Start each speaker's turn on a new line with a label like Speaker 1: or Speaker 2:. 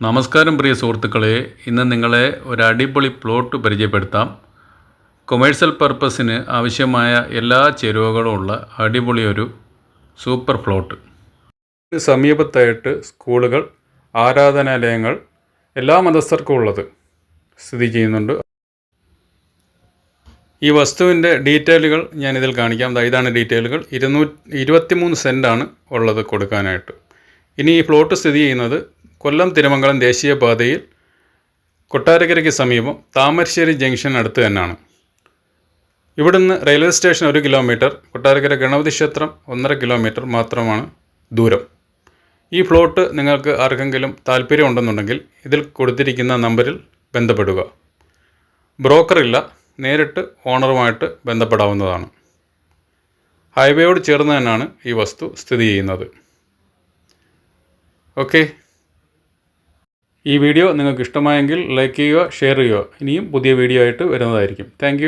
Speaker 1: നമസ്കാരം പ്രിയ സുഹൃത്തുക്കളെ, ഇന്ന് നിങ്ങളെ ഒരു അടിപൊളി പ്ലോട്ട് പരിചയപ്പെടുത്താം. കൊമേഴ്സ്യൽ പർപ്പസിന് ആവശ്യമായ എല്ലാ ചേരുവകളും ഉള്ള അടിപൊളി ഒരു സൂപ്പർ പ്ലോട്ട്. സമീപത്തായിട്ട് സ്കൂളുകൾ, ആരാധനാലയങ്ങൾ, എല്ലാ മതസ്ഥർക്കും ഉള്ളത് സ്ഥിതി ചെയ്യുന്നുണ്ട്. ഈ വസ്തുവിൻ്റെ ഡീറ്റെയിലുകൾ ഞാനിതിൽ കാണിക്കാം. ഇതാണ് ഡീറ്റെയിലുകൾ. 23 സെൻറ്റാണ് ഉള്ളത് കൊടുക്കാനായിട്ട്. ഇനി ഈ പ്ലോട്ട് സ്ഥിതി ചെയ്യുന്നത് കൊല്ലം തിരുമംഗലം ദേശീയപാതയിൽ കൊട്ടാരക്കരയ്ക്ക് സമീപം താമരശ്ശേരി ജംഗ്ഷൻ അടുത്ത് തന്നെയാണ്. ഇവിടുന്ന് railway station 1 kilometre, Kottarakkara Ganapati ക്ഷേത്രം 1.5 കിലോമീറ്റർ മാത്രമാണ് ദൂരം. ഈ പ്ലോട്ട് നിങ്ങൾക്ക് ആർക്കെങ്കിലും താല്പര്യമുണ്ടെന്നുണ്ടെങ്കിൽ ഇതിൽ കൊടുത്തിരിക്കുന്ന നമ്പറിൽ ബന്ധപ്പെടുക. ബ്രോക്കറില്ല, നേരിട്ട് ഓണറുമായിട്ട് ബന്ധപ്പെടാവുന്നതാണ്. ഹൈവേയോട് ചേർന്ന് തന്നെയാണ് ഈ വസ്തു സ്ഥിതി ചെയ്യുന്നത്. ഓക്കെ, ഈ വീഡിയോ നിങ്ങൾക്ക് ഇഷ്ടമായെങ്കിൽ ലൈക്ക് ചെയ്യുക, ഷെയർ ചെയ്യുക. ഇനിയും പുതിയ വീഡിയോ ആയിട്ട് വരുന്നതായിരിക്കും. താങ്ക്